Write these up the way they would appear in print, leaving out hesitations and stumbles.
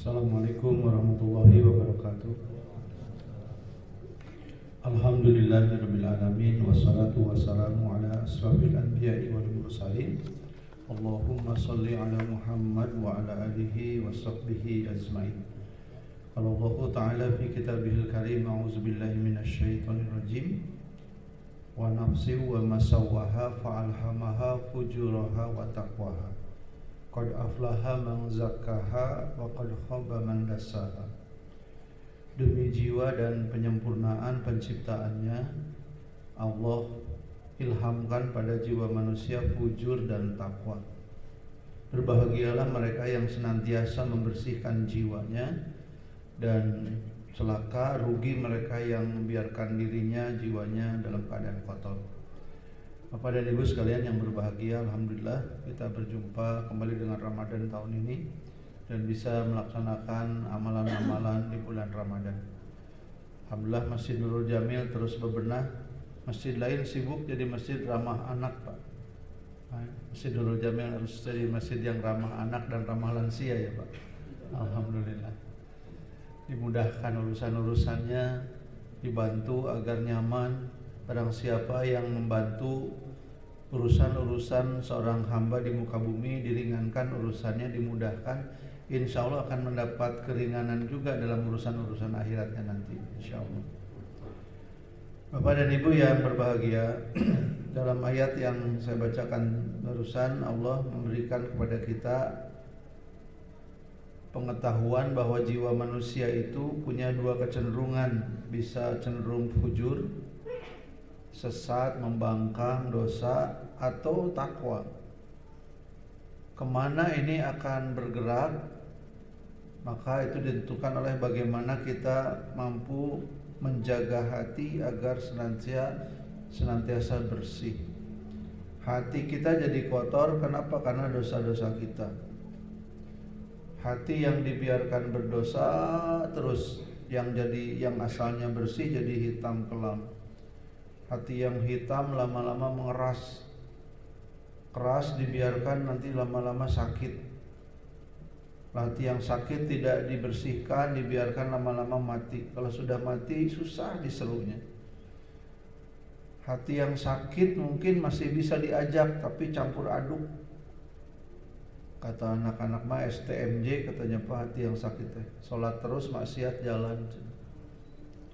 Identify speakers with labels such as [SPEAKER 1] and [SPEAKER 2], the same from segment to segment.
[SPEAKER 1] Assalamualaikum warahmatullahi wabarakatuh. Alhamdulillahirabbil alamin wassalatu wassalamu ala asrofil anbiya'i wal mursalin. Allahumma shalli ala Muhammad wa ala alihi wa sahbihi ajmain. Qala Allah Ta'ala fi kitabihil karim, a'udzubillahi minasyaitonir rajim. Wa nafsi wa masawwaha fa'alhamaha fujuraha wa taqwaha. Qad aflaha man zakkaha wa qad khaba man dassaha. Demi jiwa dan penyempurnaan penciptaannya, Allah ilhamkan pada jiwa manusia fujur dan takwa. Berbahagialah mereka yang senantiasa membersihkan jiwanya, dan celaka rugi mereka yang membiarkan dirinya, jiwanya dalam keadaan kotor. Bapak dan Ibu sekalian yang berbahagia, alhamdulillah kita berjumpa kembali dengan Ramadan tahun ini dan bisa melaksanakan amalan-amalan di bulan Ramadan. Alhamdulillah Masjid Nurul Jamil terus bebenah. Masjid lain sibuk jadi masjid ramah anak, Pak. Masjid Nurul Jamil harus jadi masjid yang ramah anak dan ramah lansia ya, Pak. Alhamdulillah. Dimudahkan urusan-urusannya, dibantu agar nyaman. Barang siapa yang membantu urusan-urusan seorang hamba di muka bumi, diringankan urusannya, dimudahkan, insya Allah akan mendapat keringanan juga dalam urusan-urusan akhiratnya nanti, insya Allah. Bapak dan Ibu yang berbahagia, dalam ayat yang saya bacakan barusan, Allah memberikan kepada kita pengetahuan bahwa jiwa manusia itu punya dua kecenderungan, bisa cenderung fujur, sesat, membangkang, dosa, atau takwa. Kemana ini akan bergerak, maka itu ditentukan oleh bagaimana kita mampu menjaga hati agar senantiasa bersih. Hati kita jadi kotor, kenapa? Karena dosa-dosa kita. Hati yang dibiarkan berdosa terus, yang asalnya bersih jadi hitam kelam. Hati yang hitam lama-lama mengeras, keras dibiarkan nanti lama-lama sakit. Hati yang sakit tidak dibersihkan, dibiarkan lama-lama mati. Kalau sudah mati susah diserunya. Hati yang sakit mungkin masih bisa diajak, tapi campur aduk. Kata anak-anak mah STMJ katanya, Pak, hati yang sakit teh sholat terus maksiat jalan.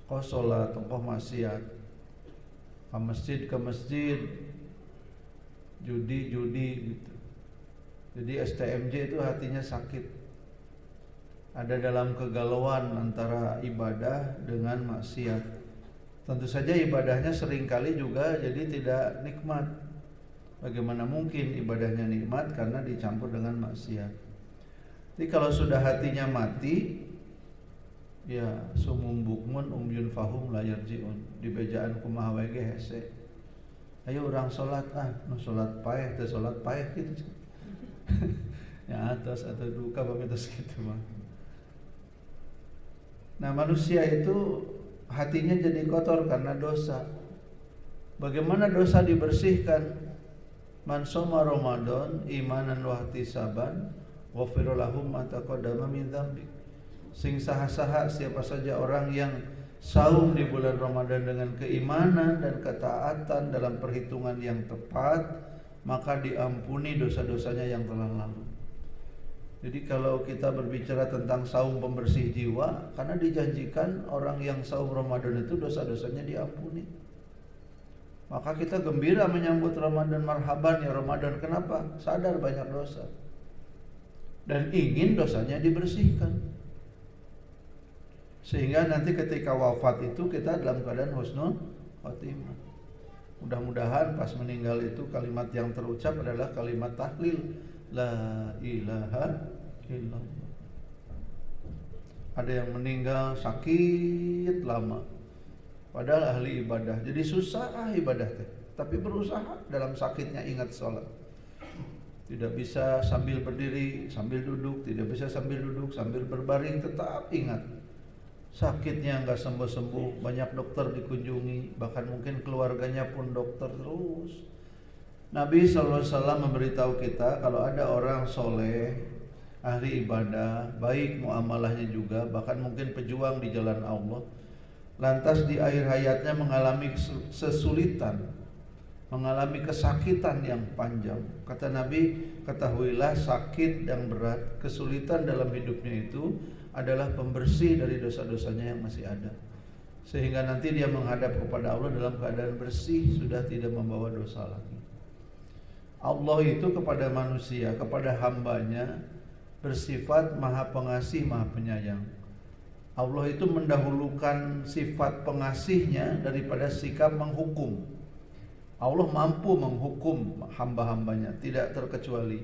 [SPEAKER 1] Kok sholat, kok maksiat, ke masjid, judi gitu. Jadi STMJ itu hatinya sakit, ada dalam kegalauan antara ibadah dengan maksiat. Tentu saja ibadahnya seringkali juga jadi tidak nikmat. Bagaimana mungkin ibadahnya nikmat karena dicampur dengan maksiat. Jadi kalau sudah hatinya mati, ya sumum bukmun umyun fahum la yarjiun, di bejaan kumaha wae ge hese. Ayo urang salat nu salat paeh teh salat paeh gitu. Ya atas atau duka pametos gitu mah. Nah, manusia itu hatinya jadi kotor karena dosa. Bagaimana dosa dibersihkan? Man shoma Ramadan imanan wa ihtisaban ghufira lahum ma taqaddama min dzambi. Sing saha-saha siapa saja orang yang saum di bulan Ramadan dengan keimanan dan ketaatan dalam perhitungan yang tepat, maka diampuni dosa-dosanya yang telah lalu. Jadi kalau kita berbicara tentang saum pembersih jiwa, karena dijanjikan orang yang saum Ramadan itu dosa-dosanya diampuni, maka kita gembira menyambut Ramadan, marhaban ya Ramadan. Kenapa? Sadar banyak dosa dan ingin dosanya dibersihkan, sehingga nanti ketika wafat itu kita dalam keadaan husnul khotimah. Mudah-mudahan pas meninggal itu kalimat yang terucap adalah kalimat tahlil, la ilaha illallah. Ada yang meninggal sakit lama, padahal ahli ibadah, jadi susah ibadah teh, tapi berusaha dalam sakitnya ingat sholat. Tidak bisa sambil berdiri, sambil duduk, tidak bisa sambil duduk, sambil berbaring, tetap ingat. Sakitnya enggak sembuh-sembuh, banyak dokter dikunjungi, bahkan mungkin keluarganya pun dokter terus. Nabi SAW memberitahu kita kalau ada orang soleh ahli ibadah, baik muamalahnya juga, bahkan mungkin pejuang di jalan Allah, lantas di akhir hayatnya mengalami kesulitan, mengalami kesakitan yang panjang. Kata Nabi, ketahuilah sakit yang berat, kesulitan dalam hidupnya itu adalah pembersih dari dosa-dosanya yang masih ada, sehingga nanti dia menghadap kepada Allah dalam keadaan bersih, sudah tidak membawa dosa lagi. Allah itu kepada manusia, kepada hambanya bersifat maha pengasih, maha penyayang. Allah itu mendahulukan sifat pengasihnya daripada sikap menghukum. Allah mampu menghukum hamba-hambanya, tidak terkecuali.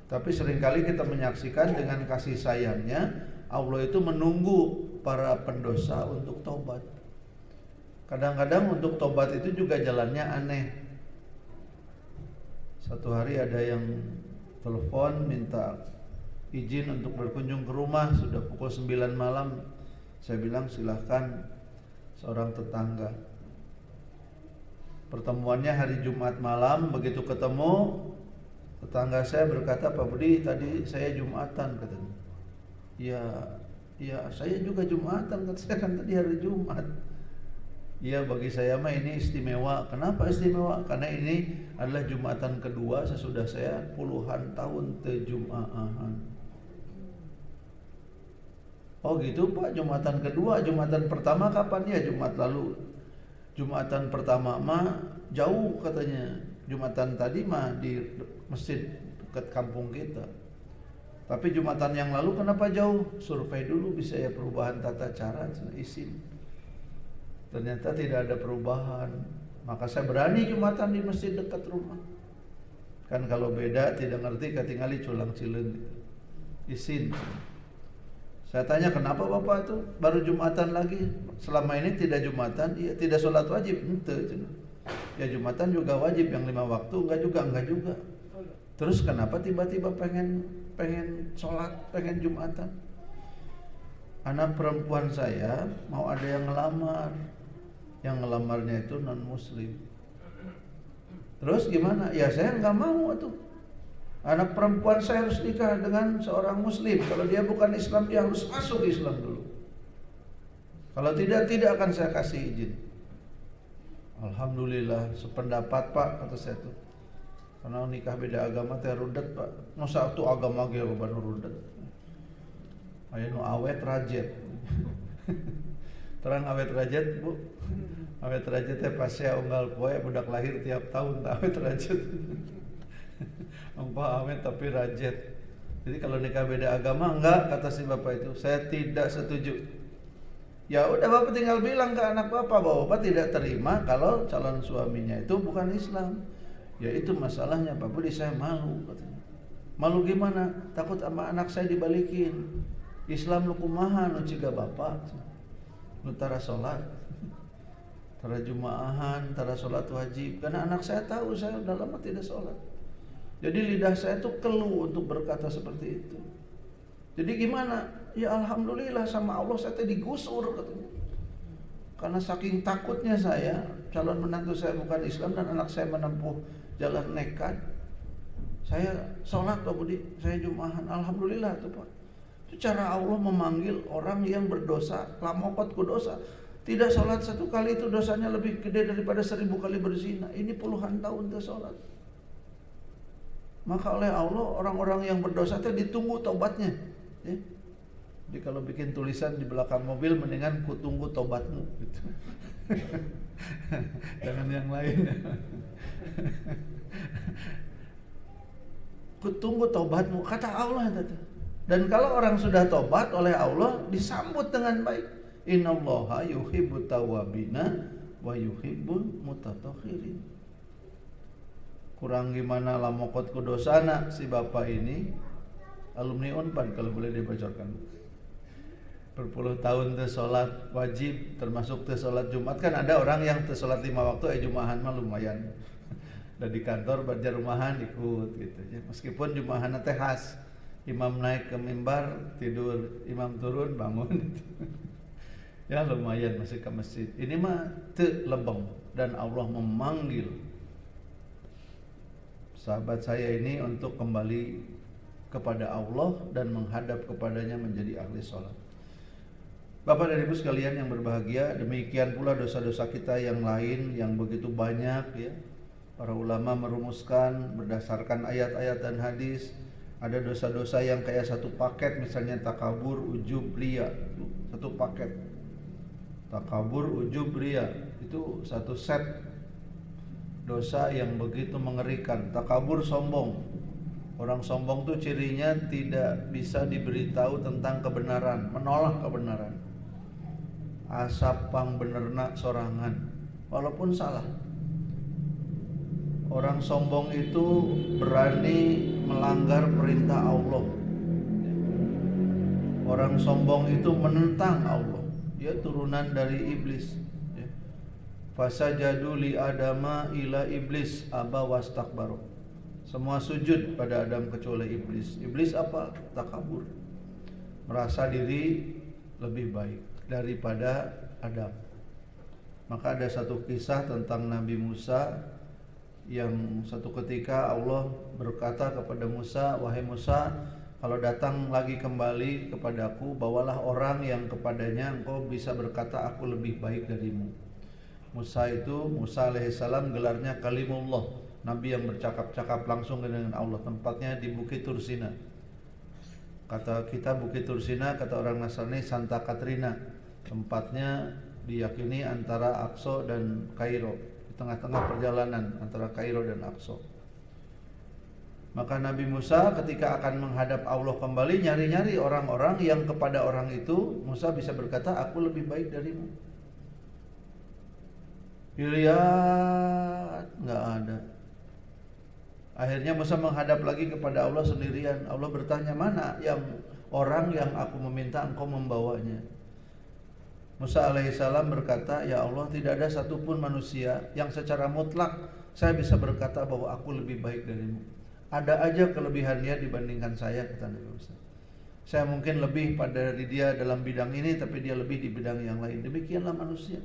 [SPEAKER 1] Tapi seringkali kita menyaksikan dengan kasih sayangnya, Allah itu menunggu para pendosa untuk tobat. Kadang-kadang untuk tobat itu juga jalannya aneh. Satu hari ada yang telepon minta izin untuk berkunjung ke rumah, sudah pukul 9 malam. Saya bilang silahkan, seorang tetangga. Pertemuannya hari Jumat malam, begitu ketemu, tetangga saya berkata, Pak Budi tadi saya Jumatan katanya. Ya saya juga Jumatan, kata saya kan tadi hari Jumat. Ya bagi saya mah ini istimewa. Kenapa istimewa? Karena ini adalah Jumatan kedua sesudah saya puluhan tahun terjumaahan. Oh gitu Pak, Jumatan kedua, Jumatan pertama kapan? Ya Jumat lalu. Jumatan pertama mah jauh katanya. Jumatan tadi mah di masjid dekat kampung kita. Tapi Jumatan yang lalu kenapa jauh? Survei dulu bisa ya perubahan tata cara, izin. Ternyata tidak ada perubahan. Maka saya berani Jumatan di masjid dekat rumah. Kan kalau beda tidak ngerti ketinggali culang cileun. Izin. Saya tanya kenapa Bapak itu baru Jumatan lagi? Selama ini tidak Jumatan, iya tidak sholat wajib. Ente, ya Jumatan juga wajib yang 5 waktu, enggak juga. Terus kenapa tiba-tiba pengen sholat, pengen Jumatan? Anak perempuan saya mau ada yang ngelamar. Yang ngelamarnya itu non muslim. Terus gimana? Ya saya enggak mau tuh. Anak perempuan saya harus nikah dengan seorang muslim. Kalau dia bukan Islam, dia harus masuk Islam dulu. Kalau tidak akan saya kasih izin. Alhamdulillah sependapat Pak, kata saya tuh. Karena nikah beda agama teh rudet Pak. Masa tuh agama ge loba nu rudet. Aya nu awet rajet. Terang awet rajet Bu. Awet rajet teh pasea unggal poe budak lahir tiap tahun awet rajet. Empah awet tapi rajet. Jadi kalau nikah beda agama enggak, kata si bapak itu. Saya tidak setuju. Ya udah Bapak tinggal bilang ke anak Bapak bahwa Bapak tidak terima kalau calon suaminya itu bukan Islam. Ya itu masalahnya Pak Budi, saya malu katanya. Malu gimana? Takut sama anak saya dibalikin. Islam lu kumaha nu ciga Bapak. Nu tara salat. Tara jumaahan, tara salat wajib. Karena anak saya tahu saya udah lama tidak salat. Jadi lidah saya tuh keluh untuk berkata seperti itu. Jadi gimana? Ya alhamdulillah sama Allah saya tadi digusur katanya. Karena saking takutnya saya, calon menantu saya bukan Islam dan anak saya menempuh jalan nekat. Saya sholat Pak Budi, saya jumaahan, alhamdulillah tuh Pak. Itu cara Allah memanggil orang yang berdosa, lamokot ku dosa. Tidak sholat satu kali itu dosanya lebih gede daripada 1000 kali berzina. Ini puluhan tahun dia sholat. Maka oleh Allah orang-orang yang berdosa itu ditunggu tobatnya. Ya. Jadi kalau bikin tulisan di belakang mobil mendingan ku tunggu tobatmu gitu. Jangan yang lain. Ku tunggu tobatmu kata Allah itu. Dan kalau orang sudah tobat oleh Allah disambut dengan baik. Innallaha yuhibbut tawwabina wa yuhibbul mutatahhirin. Kurang gimana lamokot ku dosana si bapak ini alumni Unpad kalau boleh dibocorkan. Berpuluh tahun teu salat wajib termasuk teu salat Jumat, kan ada orang yang teu salat 5 waktu jumaahan mah lumayan. Dan di kantor baca rumahan ikut gitu ya. Meskipun jumaahan teh khas. Imam naik ke mimbar tidur, imam turun bangun gitu. Ya lumayan masih ke masjid. Ini mah teu lebeng dan Allah memanggil sahabat saya ini untuk kembali kepada Allah dan menghadap kepadanya menjadi ahli sholat. Bapak dan Ibu sekalian yang berbahagia, demikian pula dosa-dosa kita yang lain yang begitu banyak ya. Para ulama merumuskan berdasarkan ayat-ayat dan hadis. Ada dosa-dosa yang kayak satu paket, misalnya takabur, ujub, riya, satu paket. Takabur, ujub, riya, itu satu set dosa yang begitu mengerikan. Takabur, sombong. Orang sombong tuh cirinya tidak bisa diberitahu tentang kebenaran, menolak kebenaran. Asap pang benerna sorangan, walaupun salah. Orang sombong itu berani melanggar perintah Allah. Orang sombong itu menentang Allah. Dia turunan dari iblis. Fasajadu li adama ila iblis aba wastakbaru. Semua sujud pada Adam kecuali iblis. Iblis apa? Takabur. Merasa diri lebih baik daripada Adam. Maka ada satu kisah tentang Nabi Musa yang satu ketika Allah berkata kepada Musa, wahai Musa, kalau datang lagi kembali kepadaku, bawalah orang yang kepadanya engkau bisa berkata aku lebih baik darimu. Musa alaihissalam gelarnya Kalimullah, Nabi yang bercakap-cakap langsung dengan Allah. Tempatnya di Bukit Tursina. Kata kita Bukit Tursina, kata orang Nasrani Santa Katrina. Tempatnya diyakini antara Aqsa dan Kairo, di tengah-tengah perjalanan antara Kairo dan Aqsa. Maka Nabi Musa ketika akan menghadap Allah kembali nyari-nyari orang-orang yang kepada orang itu Musa bisa berkata aku lebih baik darimu. Dilihat nggak ada. Akhirnya Musa menghadap lagi kepada Allah sendirian. Allah bertanya, mana yang orang yang aku meminta engkau membawanya? Musa alaihissalam berkata, ya Allah, tidak ada satupun manusia yang secara mutlak saya bisa berkata bahwa aku lebih baik darimu. Ada aja kelebihannya dibandingkan saya, kata Nabi Musa. Saya mungkin lebih dari dia dalam bidang ini, tapi dia lebih di bidang yang lain. Demikianlah manusia.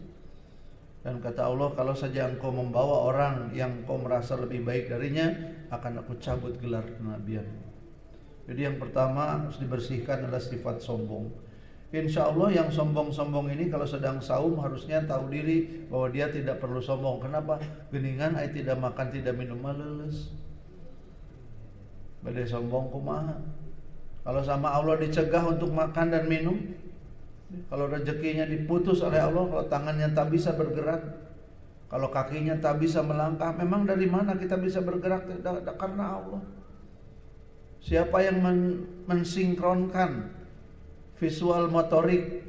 [SPEAKER 1] Dan kata Allah, kalau saja engkau membawa orang yang kau merasa lebih baik darinya, akan aku cabut gelar kenabian. Jadi yang pertama harus dibersihkan adalah sifat sombong. Insya Allah yang sombong-sombong ini kalau sedang saum harusnya tahu diri bahwa dia tidak perlu sombong. Kenapa? Geningan ai tidak makan tidak minum maleles. Badai sombong kumaha. Kalau sama Allah dicegah untuk makan dan minum, kalau rezekinya diputus oleh Allah, kalau tangannya tak bisa bergerak, kalau kakinya tak bisa melangkah, memang dari mana kita bisa bergerak? Tidak karena Allah. Siapa yang mensinkronkan visual motorik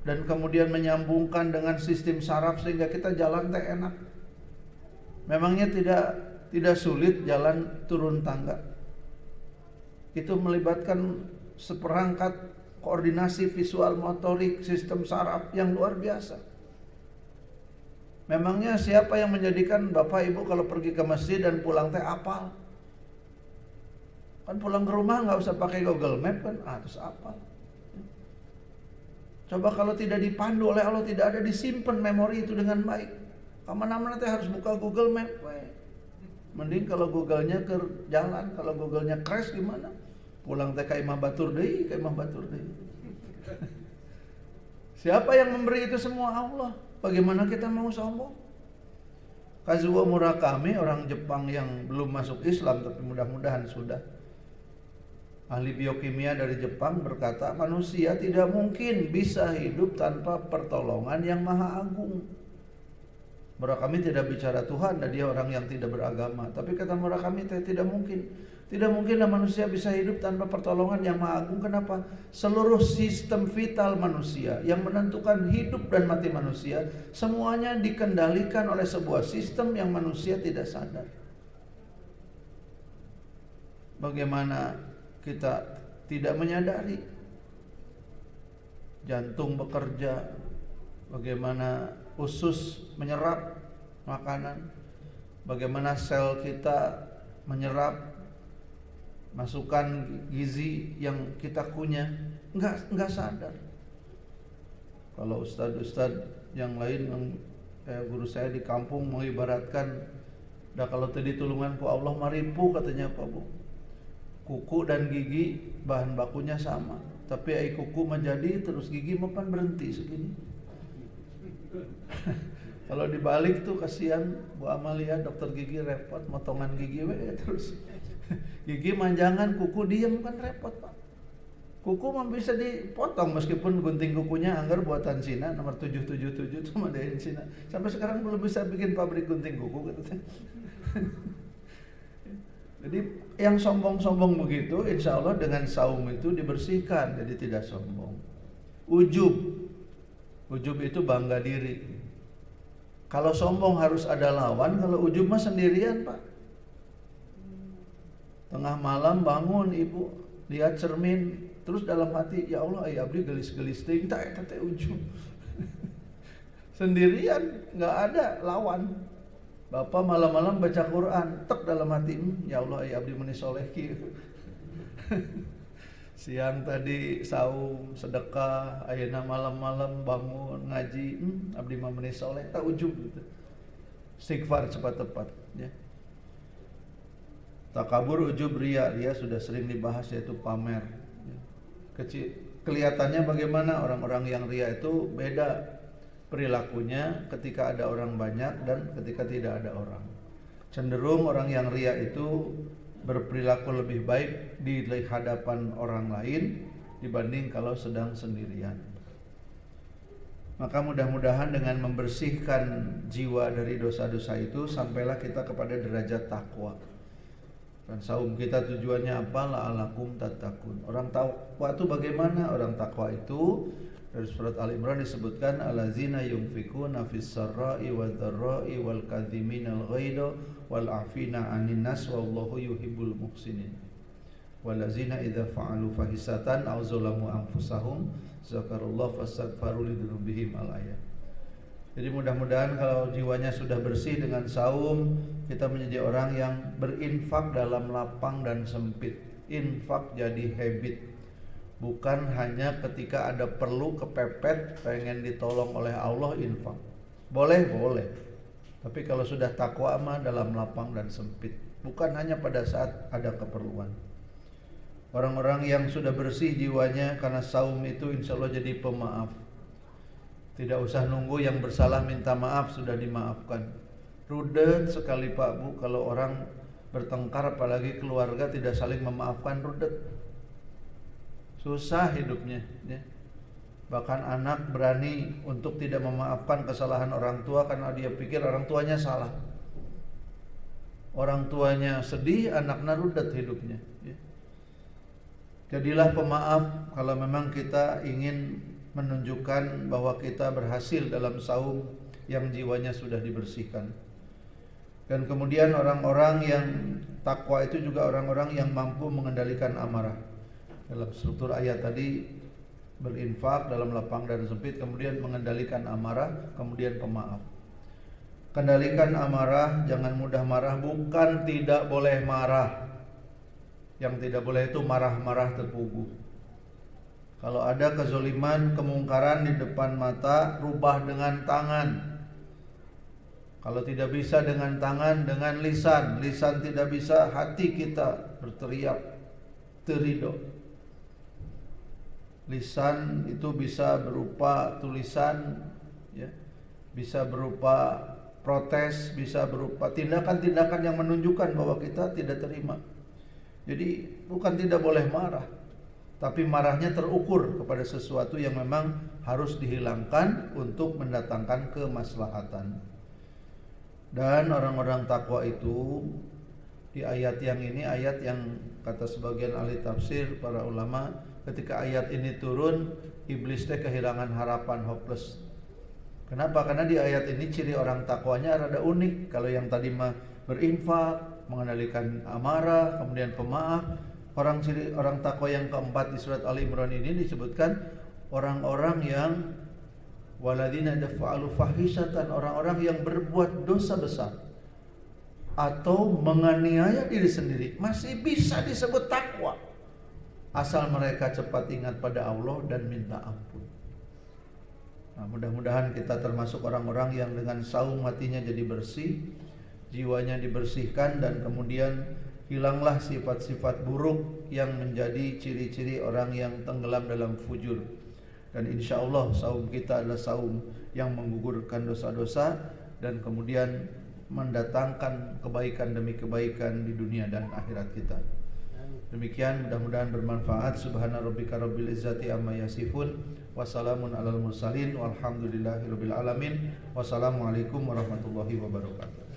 [SPEAKER 1] dan kemudian menyambungkan dengan sistem saraf sehingga kita jalan teh enak? Memangnya tidak sulit jalan turun tangga. Itu melibatkan seperangkat koordinasi visual motorik sistem saraf yang luar biasa. Memangnya siapa yang menjadikan Bapak Ibu kalau pergi ke masjid dan pulang teh apal? Kan pulang ke rumah nggak usah pakai Google Map kan, terus apal. Coba kalau tidak dipandu oleh Allah, tidak ada disimpan memori itu dengan baik. Kemana-mana teh harus buka Google Map. Mending kalau Google-nya ke jalan, kalau Google-nya crash gimana? Pulang teh ka imah batur deui, Siapa yang memberi itu semua? Allah. Bagaimana kita mau sombong? Kazuo Murakami, orang Jepang yang belum masuk Islam tapi mudah-mudahan sudah, ahli biokimia dari Jepang, berkata manusia tidak mungkin bisa hidup tanpa pertolongan yang maha agung. Murakami tidak bicara Tuhan dan dia orang yang tidak beragama, tapi kata Murakami tidak mungkin. Tidak mungkinlah manusia bisa hidup tanpa pertolongan yang maha agung. Kenapa? Seluruh sistem vital manusia yang menentukan hidup dan mati manusia, semuanya dikendalikan oleh sebuah sistem yang manusia tidak sadar. Bagaimana kita tidak menyadari? Jantung bekerja, bagaimana usus menyerap makanan, bagaimana sel kita menyerap masukan gizi yang kita kunyah, enggak sadar. Kalau ustad-ustad yang lain, guru saya di kampung mengibaratkan, dah kalau tadi tulungan ku Allah maripu katanya Pak Bu. Kuku dan gigi bahan bakunya sama, tapi ai kuku menjadi terus gigi mapan berhenti segini. Kalau dibalik tuh kasihan Bu Amalia dokter gigi repot motongan gigi terus. Gigi manjangan, kuku diem kan repot Pak. Kuku mah bisa dipotong meskipun gunting kukunya anggar buatan Cina nomor 777 sama dari Cina. Sampai sekarang belum bisa bikin pabrik gunting kuku gitu. Jadi yang sombong-sombong begitu insya Allah dengan saum itu dibersihkan, jadi tidak sombong. Ujub itu bangga diri. Kalau sombong harus ada lawan, kalau ujub mah sendirian Pak. Tengah malam bangun ibu, lihat cermin, terus dalam hati, ya Allah ya abdi gelis-gelis teh, kita teh ujub. Sendirian, nggak ada lawan. Bapak malam-malam baca Quran, tek dalam hati, ya Allah ya abdi meni soleh kieu. Siang tadi saum, sedekah, ayeuna malam-malam bangun ngaji, abdi mah meni soleh, tak ujub gitu. Istighfar cepat-cepat ya. Takabur, ujub, ria sudah sering dibahas, yaitu pamer. Kecil, kelihatannya bagaimana orang-orang yang ria itu beda perilakunya ketika ada orang banyak dan ketika tidak ada orang. Cenderung orang yang ria itu berperilaku lebih baik di hadapan orang lain dibanding kalau sedang sendirian. Maka mudah-mudahan dengan membersihkan jiwa dari dosa-dosa itu sampailah kita kepada derajat takwa. Dan saum kita tujuannya apa? La'alakum tattaqun. Orang takwa itu bagaimana? Orang takwa itu dari surat Al-Imran disebutkan allazina yunfikuna fis sarra'i wadh-dharra'i wal kadhiminal ghaidha wal 'afina 'anil nas wallahu yuhibbul muhsinin. Wallazina idza fa'alu fahisatan aw zalamu anfusahum zakarullah fastaghfaru lidzunubihim al-ayat. Jadi mudah-mudahan kalau jiwanya sudah bersih dengan saum, kita menjadi orang yang berinfak dalam lapang dan sempit. Infak jadi habit. Bukan hanya ketika ada perlu kepepet pengen ditolong oleh Allah infak. Boleh. Tapi kalau sudah takwa mah dalam lapang dan sempit. Bukan hanya pada saat ada keperluan. Orang-orang yang sudah bersih jiwanya karena saum itu insya Allah jadi pemaaf. Tidak usah nunggu yang bersalah minta maaf, sudah dimaafkan. Rudet sekali Pak Bu kalau orang bertengkar apalagi keluarga tidak saling memaafkan, rudet. Susah hidupnya ya. Bahkan anak berani untuk tidak memaafkan kesalahan orang tua karena dia pikir orang tuanya salah. Orang tuanya sedih, anaknya rudet hidupnya ya. Jadilah pemaaf kalau memang kita ingin menunjukkan bahwa kita berhasil dalam saum yang jiwanya sudah dibersihkan. Dan kemudian orang-orang yang takwa itu juga orang-orang yang mampu mengendalikan amarah. Dalam struktur ayat tadi berinfak dalam lapang dan sempit, kemudian mengendalikan amarah, kemudian pemaaf. Kendalikan amarah, jangan mudah marah, bukan tidak boleh marah. Yang tidak boleh itu marah-marah terpugu. Kalau ada kezoliman, kemungkaran di depan mata, rubah dengan tangan. Kalau tidak bisa dengan tangan, dengan lisan. Lisan tidak bisa, hati kita berteriak terido. Lisan itu bisa berupa tulisan ya, bisa berupa protes, bisa berupa tindakan-tindakan yang menunjukkan bahwa kita tidak terima. Jadi bukan tidak boleh marah, tapi marahnya terukur kepada sesuatu yang memang harus dihilangkan untuk mendatangkan kemaslahatan. Dan orang-orang takwa itu di ayat yang ini, ayat yang kata sebagian ahli tafsir para ulama, ketika ayat ini turun, iblis teh kehilangan harapan, hopeless. Kenapa? Karena di ayat ini ciri orang takwanya rada unik. Kalau yang tadi mah berinfak, mengendalikan amarah, kemudian pemaaf. Orang takwa yang keempat di surat Ali Imran ini disebutkan orang-orang yang waladina dafa'alu fahisatan, orang-orang yang berbuat dosa besar atau menganiaya diri sendiri, masih bisa disebut takwa asal mereka cepat ingat pada Allah dan minta ampun. Nah, mudah-mudahan kita termasuk orang-orang yang dengan saum hatinya jadi bersih, jiwanya dibersihkan, dan kemudian hilanglah sifat-sifat buruk yang menjadi ciri-ciri orang yang tenggelam dalam fujur. Dan insya Allah saum kita adalah saum yang menggugurkan dosa-dosa dan kemudian mendatangkan kebaikan demi kebaikan di dunia dan akhirat kita. Demikian, mudah-mudahan bermanfaat. Subhana rabbika rabbil izzati amma yasifun, wassalamun alal mursalin, walhamdulillahi rabbil alamin. Wassalamualaikum warahmatullahi wabarakatuh.